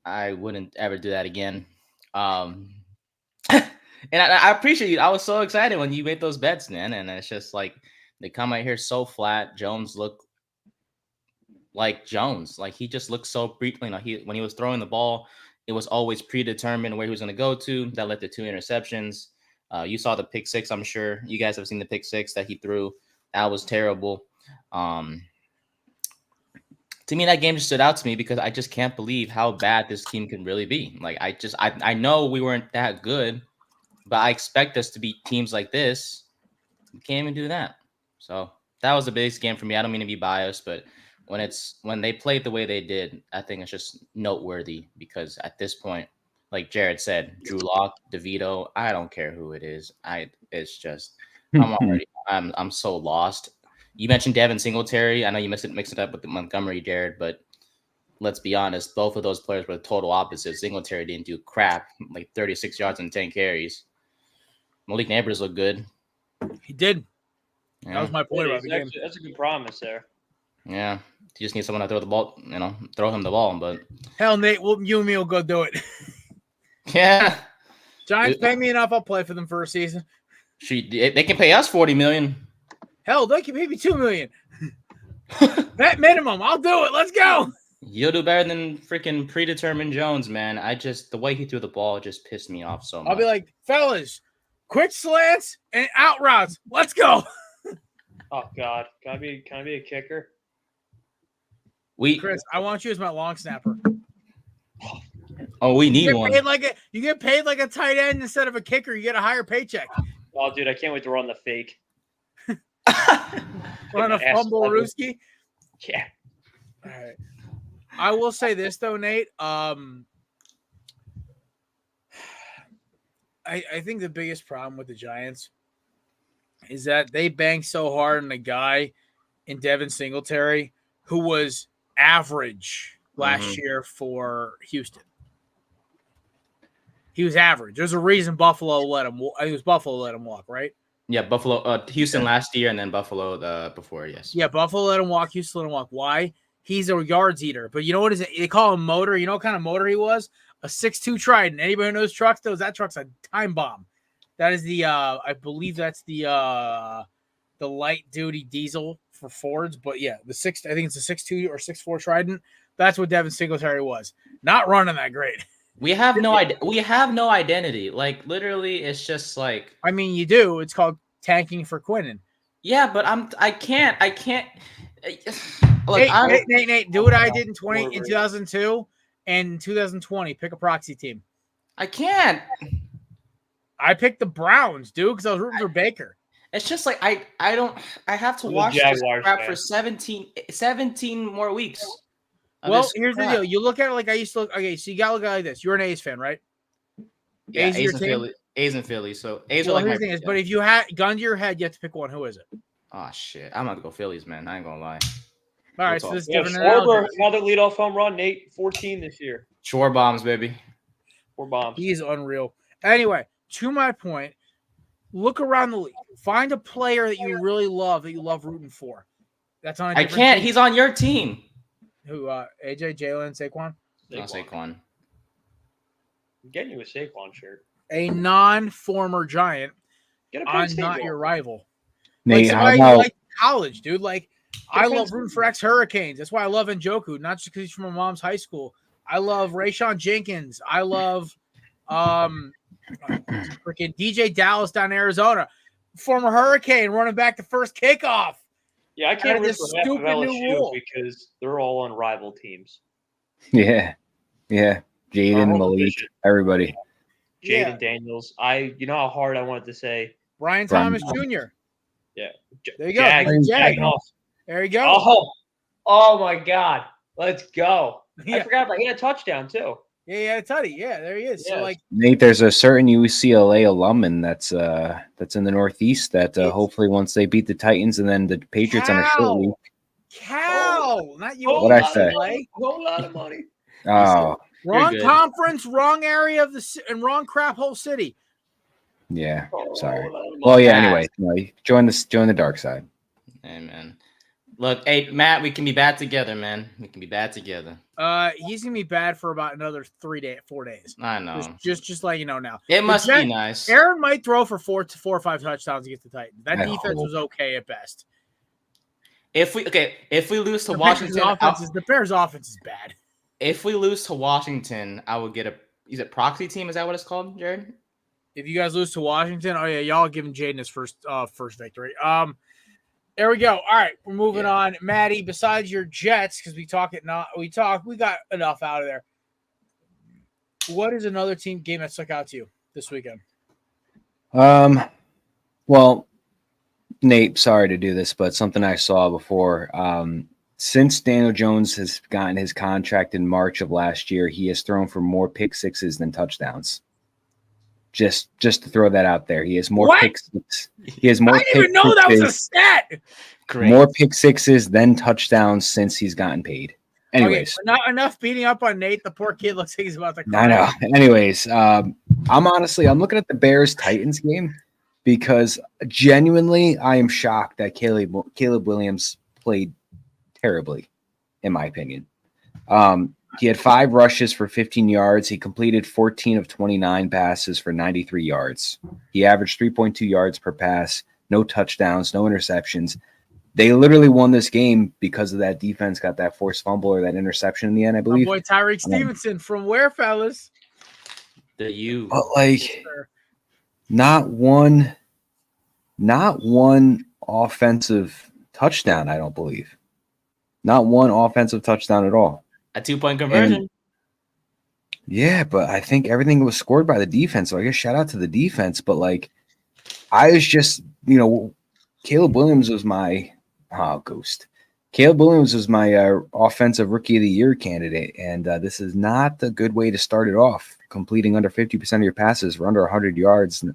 I wouldn't ever do that again. And I appreciate you. I was so excited when you made those bets, man. And it's just like they come out here so flat. Jones looked like Jones. Like he just looked so when he was throwing the ball, it was always predetermined where he was going to go to. That led to 2 interceptions. You saw the pick six. I'm sure you guys have seen the pick six that he threw. That was terrible. To me, that game just stood out to me because I just can't believe how bad this team can really be. Like I know we weren't that good, but I expect us to beat teams like this. We can't even do that. So that was the biggest game for me. I don't mean to be biased, but when they played the way they did, I think it's just noteworthy because at this point, like Jared said, Drew Lock, DeVito, I don't care who it is. It's just I'm so lost. You mentioned Devin Singletary. I know you mixed it up with Montgomery, Jared, but let's be honest, both of those players were the total opposites. Singletary didn't do crap, like 36 yards and 10 carries. Malik Neighbors looked good. He did. Yeah. That was my point about the game. That's a good promise there. Yeah. You just need someone to throw the ball, throw him the ball. But hell, Nate, you and me will go do it. Yeah. Giants pay me enough. I'll play for them for a season. They can pay us $40 million. Hell, they can pay me $2 million. That minimum. I'll do it. Let's go. You'll do better than freaking predetermined Jones, man. The way he threw the ball just pissed me off so much. I'll be like, fellas, quick slants and out routes. Let's go. Oh God, can I be a kicker? Chris, I want you as my long snapper. Oh, we need one. You get paid like a tight end instead of a kicker. You get a higher paycheck. Oh, dude, I can't wait to run the fake. Run a fumble, Rooski. Yeah. All right. I will say this though, Nate. I think the biggest problem with the Giants is that they banked so hard on a guy in Devin Singletary who was average last year for Houston. He was average. There's a reason Buffalo let him. It was Buffalo let him walk, right? Yeah, Buffalo, Houston last year, and then Buffalo before. Yes. Yeah, Buffalo let him walk. Houston let him walk. Why? He's a yards eater. But you know what is it? They call him motor. You know what kind of motor he was? A 6.2 Trident. Anybody who knows trucks knows that truck's a time bomb. That is the I believe that's the light duty diesel for Fords. But yeah, I think it's a 6.2 or 6.4 Trident. That's what Devin Singletary was. Not running that great. We have no identity. Like literally, it's just like. I mean, you do. It's called tanking for Quinnen. Yeah, but I can't. Look, Nate, do what I did in 2002 and 2020. Pick a proxy team. I can't. I picked the Browns, dude, because I was rooting for Baker. It's just like I have to watch this crap for 17 more weeks. Well, here's the deal. You look at it like I used to look. Okay, so you got to look at it like this. You're an A's fan, right? Yeah, A's in Philly. So A's are like here's the thing is, but if you had gun to your head, you have to pick one. Who is it? Oh shit! I'm about to go Phillies, man. I ain't gonna lie. All right, so this is different. Another leadoff home run, Nate. 14 this year. Shore bombs, baby. 4 bombs. He's unreal. Anyway, to my point, look around the league. Find a player that you really love, that you love rooting for. That's on. I can't. Team. He's on your team. Who? AJ, Jalen, Saquon. No, Saquon. I'm getting you a Saquon shirt. A non-former Giant. I'm not your rival. Nate, like like college, dude. Like I love rooting for ex-Hurricanes. That's why I love Njoku, not just because he's from my mom's high school. I love Rayshawn Jenkins. I love freaking DJ Dallas down in Arizona, former Hurricane, running back the first kickoff. Yeah, I can't root for half of LSU because they're all on rival teams. Yeah. Jaden, Malik, everybody. Jaden Daniels. You know how hard I wanted to say Brian Thomas Jr. Yeah. There you go. Jagging off. There you go. Oh my God. Let's go. Yeah. I forgot about he had a touchdown too. Yeah, he had a tutty. Yeah, there he is. Yes. So like Nate, there's a certain UCLA alumni that's in the Northeast that hopefully once they beat the Titans and then the Patriots on a short week. Not you. What'd I say? Whole lot of money. Oh, wrong conference, wrong area of and wrong crap hole city. Yeah, sorry. Well, yeah. Anyway, join the dark side. Amen. Look, hey Matt, we can be bad together, man. We can be bad together. He's gonna be bad for about another 4 days. I know. Just let you know now. It must be nice. Aaron might throw for 4 or 5 touchdowns against the Titans. That defense was okay at best. If we lose to Washington, the Bears' offense is bad. If we lose to Washington, I would get is it proxy team? Is that what it's called, Jared? If you guys lose to Washington, oh yeah, y'all giving Jaden his first victory. There we go. All right, we're moving on. Maddie, besides your Jets, because we got enough out of there. What is another team game that stuck out to you this weekend? Well, Nate, sorry to do this, but something I saw before. Since Daniel Jones has gotten his contract in March of last year, he has thrown for more pick sixes than touchdowns. Just to throw that out there, he has more pick sixes. He has more. I didn't even know that was a stat. Great. More pick sixes than touchdowns since he's gotten paid. Anyways, not enough beating up on Nate. The poor kid looks like he's about to cry. I know. Anyways, I'm looking at the Bears Titans game because genuinely I am shocked that Caleb Williams played terribly, in my opinion. He had 5 rushes for 15 yards. He completed 14 of 29 passes for 93 yards. He averaged 3.2 yards per pass, no touchdowns, no interceptions. They literally won this game because of that defense got that forced fumble or that interception in the end, I believe. My boy Tyreek Stevenson from where, fellas? The U. But not one offensive touchdown, I don't believe. Not one offensive touchdown at all. A 2-point conversion. Yeah, but I think everything was scored by the defense. So I guess shout out to the defense. But I was just, Caleb Williams was my Caleb Williams was my offensive rookie of the year candidate. And this is not a good way to start it off. Completing under 50% of your passes for under 100 yards.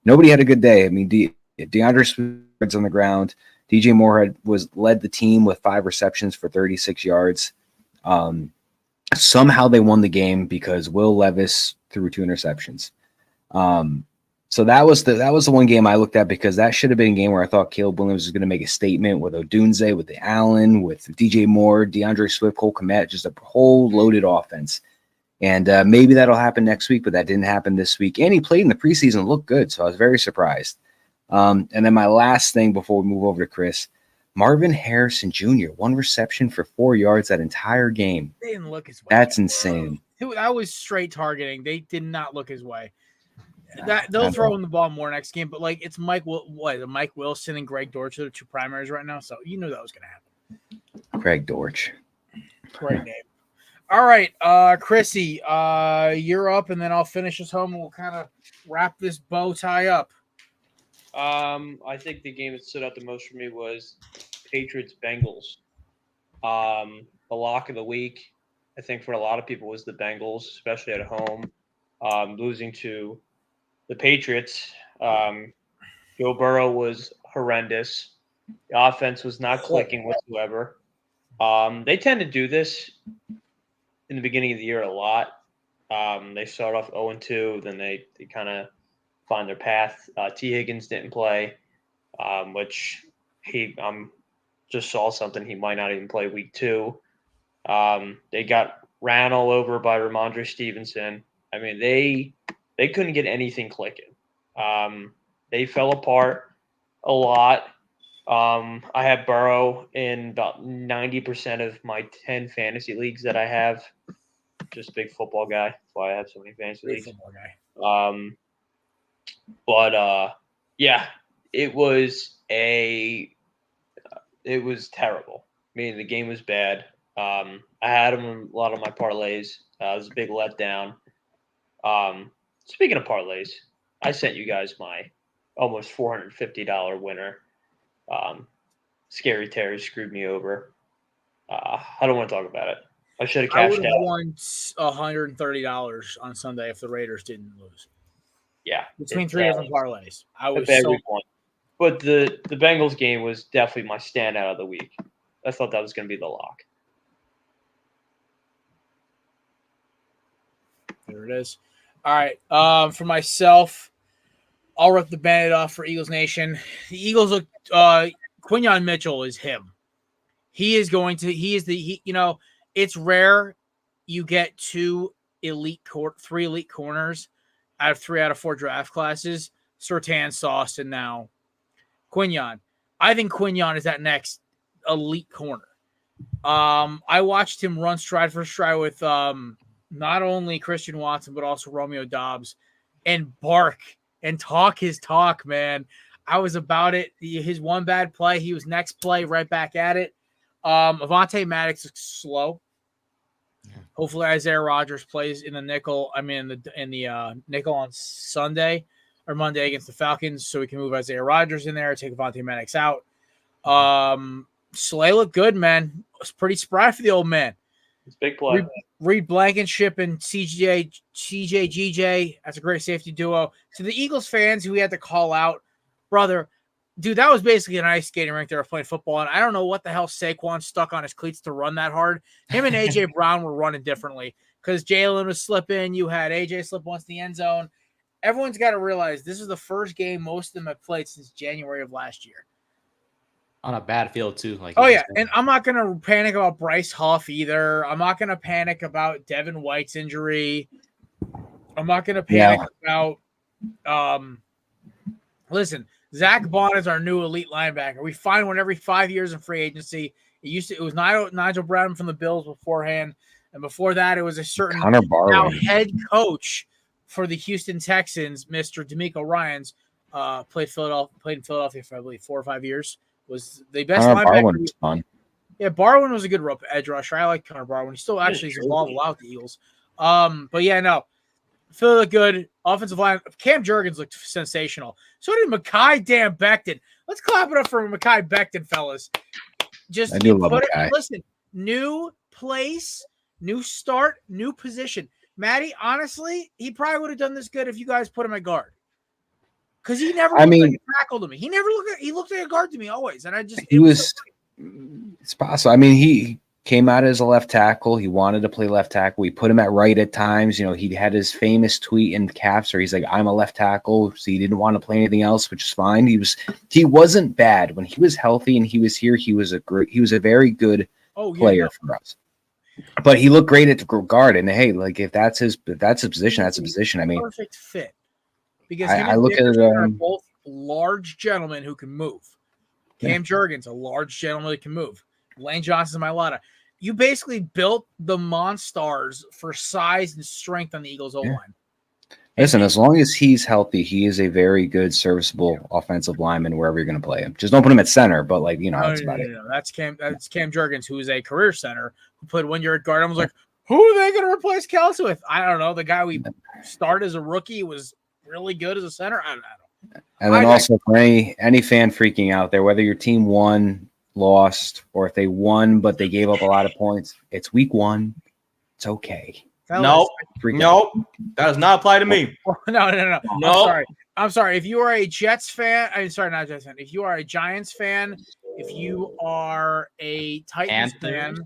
Nobody had a good day. I mean, DeAndre Swift's on the ground. DJ Moore led the team with 5 receptions for 36 yards. Somehow they won the game because Will Levis threw 2 interceptions. So that was the one game I looked at because that should have been a game where I thought Caleb Williams was going to make a statement with Odunze, with the Allen, with DJ Moore, DeAndre Swift, Cole Kmet, just a whole loaded offense. And maybe that'll happen next week, but that didn't happen this week. And he played in the preseason, looked good, so I was very surprised. And then my last thing before we move over to Chris, Marvin Harrison Jr., 1 reception for 4 yards that entire game. They didn't look his way. That's insane. That was straight targeting. They did not look his way. They'll throw him the ball more next game, but it's Mike Wilson and Greg Dortch are the 2 primaries right now, so you knew that was going to happen. Greg Dortch. Great name. All right, Chrissy, you're up, and then I'll finish this home, and we'll kind of wrap this bow tie up. I think the game that stood out the most for me was Patriots-Bengals. The lock of the week, I think for a lot of people, was the Bengals, especially at home. Losing to the Patriots. Joe Burrow was horrendous. The offense was not clicking whatsoever. They tend to do this in the beginning of the year a lot. They start off 0-2, then they kind of find their path. T. Higgins didn't play, which he just saw something he might not even play week 2. They got ran all over by Ramondre Stevenson. I mean, they couldn't get anything clicking. They fell apart a lot. I have Burrow in about 90% of my 10 fantasy leagues that I have. Just a big football guy. That's why I have so many fantasy leagues. Football guy. Yeah, it was terrible. I mean, the game was bad. I had him in a lot of my parlays. It was a big letdown. Speaking of parlays, I sent you guys my almost $450 winner. Scary Terry screwed me over. I don't want to talk about it. I should have I cashed would have out. won $130 on Sunday if the Raiders didn't lose. Yeah, Between three different parlays. I was so week one. But the Bengals game was definitely my standout of the week. I thought that was going to be the lock. There it is. All right. For myself, I'll rip the Band-Aid off for Eagles Nation. The Eagles look Quinyon Mitchell is him. He is it's rare you get three elite corners out of 3 out of 4 draft classes. Surtain, Sauce, and now Quinyon. I think Quinyon is that next elite corner. I watched him run stride for stride with not only Christian Watson, but also Romeo Dobbs, and bark and talk his talk, man. I was about it. His one bad play, he was next play right back at it. Avonte Maddox is slow. Yeah. Hopefully Isaiah Rodgers plays in the nickel. In the nickel on Sunday or Monday against the Falcons, so we can move Isaiah Rodgers in there, take Avonte Maddox out. Slay looked good, man. It was pretty spry for the old man. It's big play. Reed Blankenship and CJ GJ. That's a great safety duo. To the Eagles fans who we had to call out, brother, dude, that was basically an ice skating rink they were playing football on. I don't know what the hell Saquon stuck on his cleats to run that hard. Him and A.J. Brown were running differently because Jalen was slipping. You had A.J. slip once in the end zone. Everyone's got to realize this is the first game most of them have played since January of last year. On a bad field, too. And I'm not going to panic about Bryce Huff either. I'm not going to panic about Devin White's injury. I'm not going to panic about listen, Zach Bond is our new elite linebacker. We find one every 5 years in free agency. It was Nigel Brown from the Bills beforehand, and before that, it was a certain now head coach for the Houston Texans, Mr. D'Amico Ryans, played in Philadelphia for I believe 4 or 5 years. Was the best linebacker. Barwin was fun. Yeah, Barwin was a good edge rusher. I like Connor Barwin. He still actually is involved a lot with the Eagles. But yeah, no. Phil looked good. Offensive line. Cam Jurgens looked sensational. So did Mekhi damn Becton. Let's clap it up for Mekhi Becton, fellas. I do love Mekhi. Listen, new place, new start, new position. Matty, honestly, he probably would have done this good if you guys put him at guard. Because he never looked like a tackle to me. He looked like a guard to me always. And it's possible. He came out as a left tackle. He wanted to play left tackle. We put him at right at times. He had his famous tweet in caps where he's like, I'm a left tackle. So he didn't want to play anything else, which is fine. He wasn't bad. When he was healthy and he was here, he was a very good player for us. But he looked great at guard. And hey, if that's his position, that's a position. Perfect fit. Because I look at are both large gentlemen who can move. Cam Jurgens, a large gentleman that can move. Lane Johnson, Mailata. You basically built the Monstars for size and strength on the Eagles O-line. Listen, as long as he's healthy, he is a very good, serviceable offensive lineman wherever you're going to play him. Just don't put him at center, but that's about it. No. That's Cam Jurgens, who is a career center who played 1 year at guard. I was like, who are they going to replace Kelsey with? I don't know. The guy we started as a rookie was really good as a center. I don't know. And then also for any fan freaking out there, whether your team won, lost, or if they won but they gave up a lot of points, it's week 1. It's okay. Nope. That does not apply to me. No. I'm sorry. If you are a Jets fan, not Jets fan. If you are a Giants fan, if you are a Titans fan,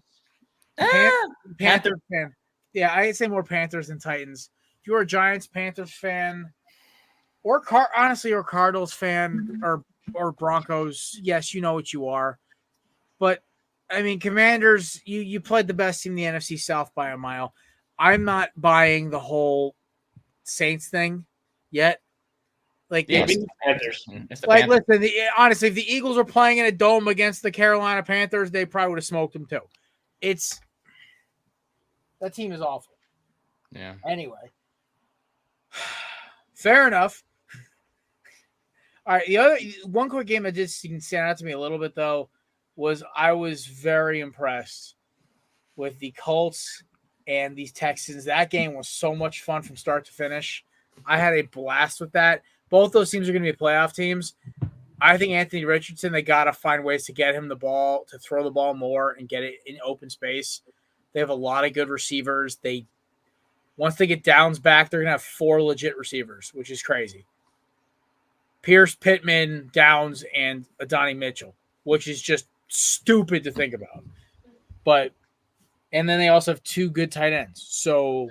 Panthers fan. Yeah, I'd say more Panthers than Titans. If you're a Giants, Panthers fan, or Cardinals fan or Broncos, yes, you know what you are. But Commanders, you played the best team in the NFC South by a mile. I'm not buying the whole Saints thing yet. Panthers. Listen, honestly, if the Eagles were playing in a dome against the Carolina Panthers, they probably would have smoked them too. That team is awful. Yeah. Anyway, fair enough. All right, the other one quick game that just stand out to me a little bit though was I was very impressed with the Colts and these Texans. That game was so much fun from start to finish. I had a blast with that. Both those teams are going to be playoff teams. I think Anthony Richardson, they got to find ways to get him the ball, to throw the ball more and get it in open space. They have a lot of good receivers. Once they get Downs back, they're going to have 4 legit receivers, which is crazy. Pierce, Pittman, Downs, and Adonai Mitchell, which is just stupid to think about. And then they also have 2 good tight ends. So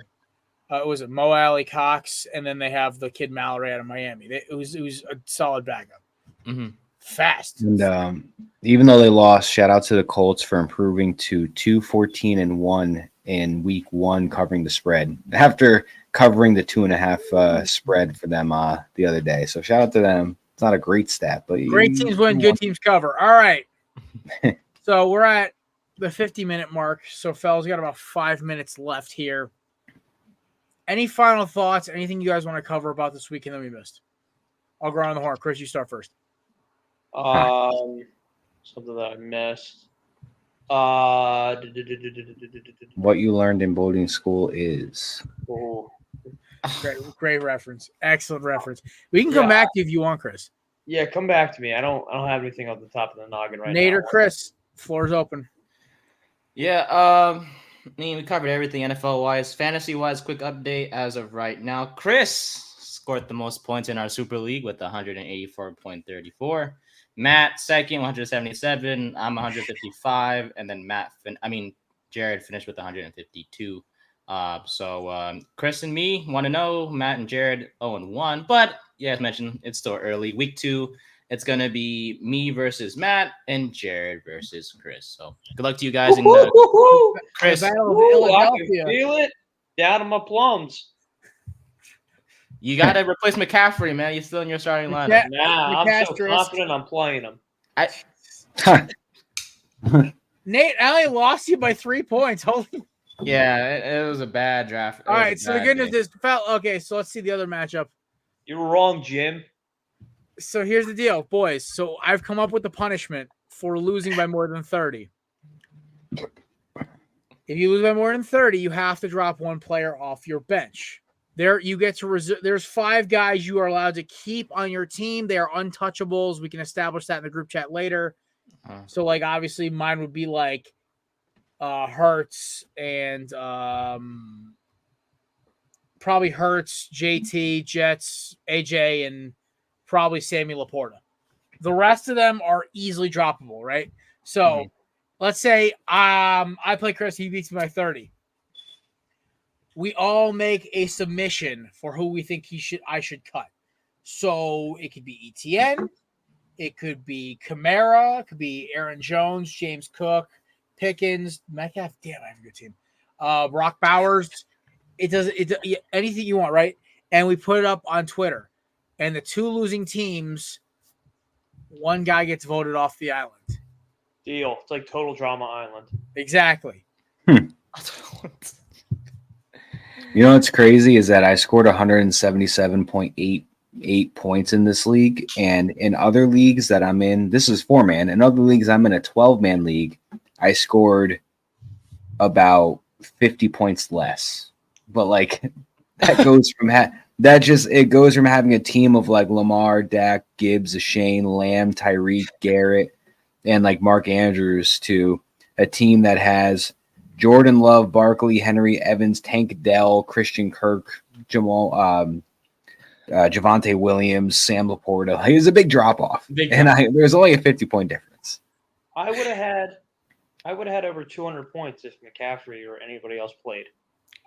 it was Mo Alley Cox, and then they have the kid Mallory out of Miami. It was a solid backup. Mm-hmm. Fast. And even though they lost, shout out to the Colts for improving to 2-14-1 in week 1, covering the spread after covering the 2.5 spread for them the other day. So shout out to them. It's not a great stat, but great teams win, good teams cover. All right. So we're at the 50-minute mark. So fellas, we got about 5 minutes left here. Any final thoughts? Anything you guys want to cover about this weekend that we missed? I'll go around the horn. Chris, you start first. Something that I missed. What you learned in boarding school is. Oh. Great reference. Excellent reference. We can come back to you if you want, Chris. Yeah, come back to me. I don't have anything off the top of the noggin right now. Nate or Chris, floor's open. Yeah, I mean, we covered everything NFL-wise. Fantasy-wise, quick update as of right now. Chris scored the most points in our Super League with 184.34. Matt, second, 177. I'm 155. And then Jared finished with 152. So Chris and me 1-0. Matt and Jared 0-1. But, yeah, as mentioned, it's still early. Week 2. It's going to be me versus Matt and Jared versus Chris. So good luck to you guys. Chris. The Battle of Philadelphia. I can feel it down in my plums. You got to replace McCaffrey, man. You're still in your starting lineup. I'm so confident I'm playing him. Nate, I only lost you by 3 points. Holy. Yeah, it was a bad draft. All right, so the good news is, okay, so let's see the other matchup. You were wrong, Jim. So here's the deal, boys. So I've come up with the punishment for losing by more than 30. If you lose by more than 30, you have to drop 1 player off your bench. There, you get to reserve. There's 5 guys you are allowed to keep on your team. They are untouchables. We can establish that in the group chat later. So, like, obviously, mine would be like Hurts and probably Hurts, JT, Jets, AJ, and probably Sammy Laporta. The rest of them are easily droppable, right? So, let's say I play Chris. He beats me by 30. We all make a submission for who we think I should cut. So it could be ETN, it could be Kamara, it could be Aaron Jones, James Cook, Pickens, Metcalf. Damn, I have a good team. Brock Bowers. Anything you want, right? And we put it up on Twitter. And the 2 losing teams, 1 guy gets voted off the island. Deal. It's like Total Drama Island. Exactly. You know what's crazy is that I scored 177.88 points in this league, and in other leagues that I'm in, this is 4-man. In other leagues, I'm in a 12-man league. I scored about 50 points less, but like that goes from it goes from having a team of like Lamar, Dak, Gibbs, Shane, Lamb, Tyreek, Garrett, and like Mark Andrews to a team that has Jordan Love, Barkley, Henry Evans, Tank Dell, Christian Kirk, Javonte Williams, Sam Laporta. It was a big drop off, there's only a 50-point difference. I would have had over 200 points if McCaffrey or anybody else played.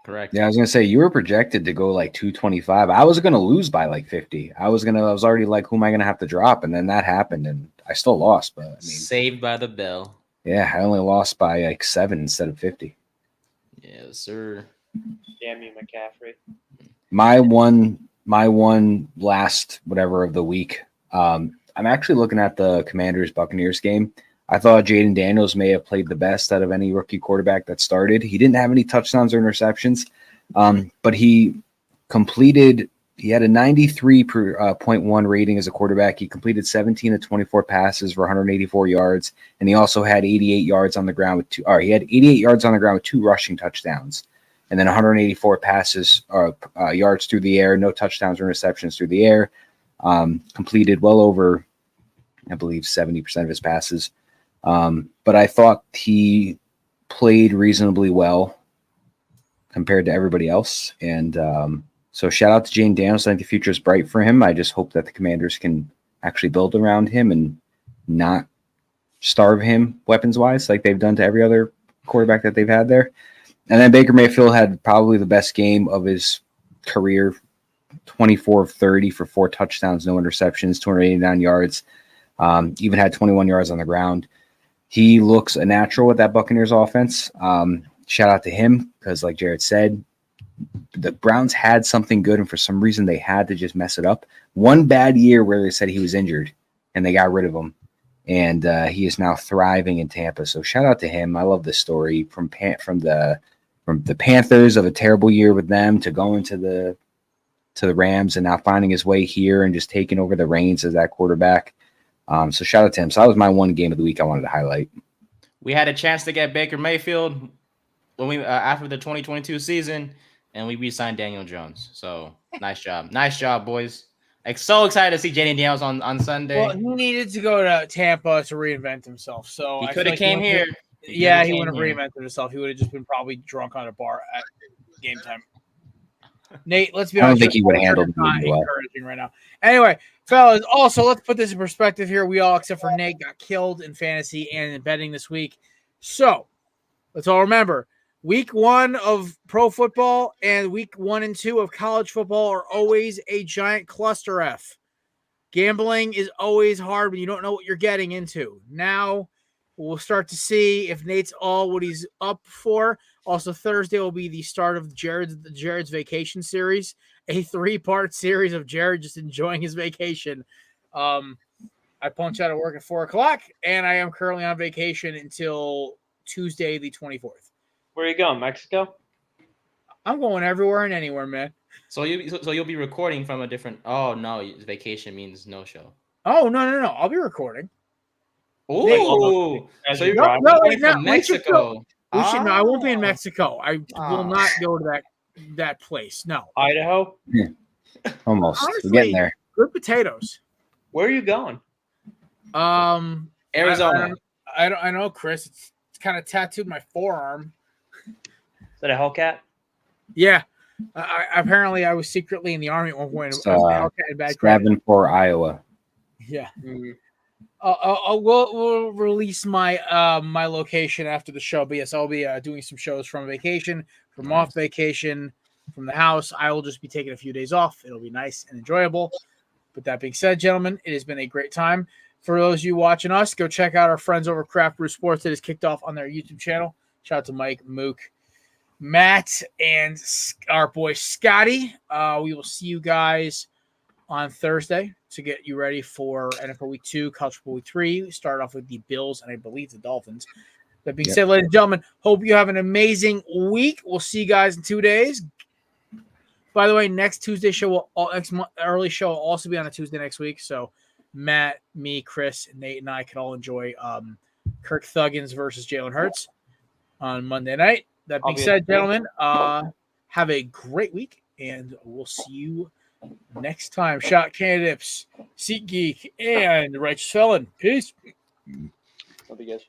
Correct. Yeah, I was gonna say you were projected to go like 225. I was gonna lose by like 50. I was already like, who am I gonna have to drop? And then that happened, and I still lost. But I mean, saved by the bell. Yeah, I only lost by like 7 instead of 50. Yes, sir. Damn you, McCaffrey. My one last whatever of the week. I'm actually looking at the Commanders-Buccaneers game. I thought Jaden Daniels may have played the best out of any rookie quarterback that started. He didn't have any touchdowns or interceptions, but he had a 93.1 rating as a quarterback. He completed 17 of 24 passes for 184 yards, and he also had 88 yards on the ground with 2 rushing touchdowns. and then 184 passes or yards through the air, no touchdowns or interceptions through the air. Completed well over, I believe, 70% of his passes. But I thought he played reasonably well compared to everybody else. And so shout out to Jane Daniels. I think the future is bright for him. I just hope that the Commanders can actually build around him and not starve him weapons-wise like they've done to every other quarterback that they've had there. And then Baker Mayfield had probably the best game of his career, 24 of 30 for 4 touchdowns, no interceptions, 289 yards, even had 21 yards on the ground. He looks a natural with that Buccaneers offense. Shout out to him because, like Jared said, the Browns had something good, and for some reason they had to just mess it up. One bad year where they said he was injured, and they got rid of him, and he is now thriving in Tampa. So shout out to him. I love this story from the Panthers of a terrible year with them to going to the Rams and now finding his way here and just taking over the reins as that quarterback. So shout out to him. So that was my one game of the week I wanted to highlight. We had a chance to get Baker Mayfield when we after the 2022 season, and we re-signed Daniel Jones. So nice job, boys. Like, so excited to see Jane Daniels on Sunday. Well, he needed to go to Tampa to reinvent himself. So He I could feel have like came here. He wouldn't have reinvented himself. He would have just been probably drunk on a bar at game time. Nate, let's be honest. I don't think he would have handled it not really well. encouraging right now. Anyway, fellas, also let's put this in perspective here. We all, except for Nate, got killed in fantasy and in betting this week. So let's all remember, week 1 of pro football and week 1 and 2 of college football are always a giant cluster F. Gambling is always hard when you don't know what you're getting into. Now we'll start to see if Nate's all what he's up for. Also, Thursday will be the start of Jared's vacation series, a 3-part series of Jared just enjoying his vacation. I punch out of work at 4:00, and I am currently on vacation until Tuesday, the 24th. Where are you going? Mexico? I'm going everywhere and anywhere, man. So you'll be recording from a different. Oh no, vacation means no show. Oh no! I'll be recording. Oh, so you're from Mexico. No, I won't be in Mexico. I will not go to that place. No. Idaho? Yeah. Almost. Honestly, we're getting there. Good potatoes. Where are you going? Arizona. I know, Chris. It's kind of tattooed my forearm. Is that a Hellcat? Yeah. Apparently, I was secretly in the army at one point. Grabbing for Iowa. Yeah. Mm-hmm. We'll release my my location after the show. But yes, I'll be doing some shows from vacation, from off vacation, from the house. I will just be taking a few days off. It'll be nice and enjoyable. But that being said, gentlemen, it has been a great time. For those of you watching us, go check out our friends over at Craft Brew Sports that has kicked off on their YouTube channel. Shout out to Mike, Mook, Matt, and our boy Scotty. We will see you guys on Thursday to get you ready for NFL Week 2, College Football Week 3. We start off with the Bills and I believe the Dolphins. That being said, ladies and gentlemen, hope you have an amazing week. We'll see you guys in 2 days. By the way, next Tuesday show early show will also be on a Tuesday next week. So Matt, me, Chris, Nate, and I can all enjoy Kirk Thuggins versus Jalen Hurts on Monday night. That being said, gentlemen, have a great week, and we'll see you next time. Shot Candidates, SeatGeek, and Righteous Felon. Peace. Love you guys.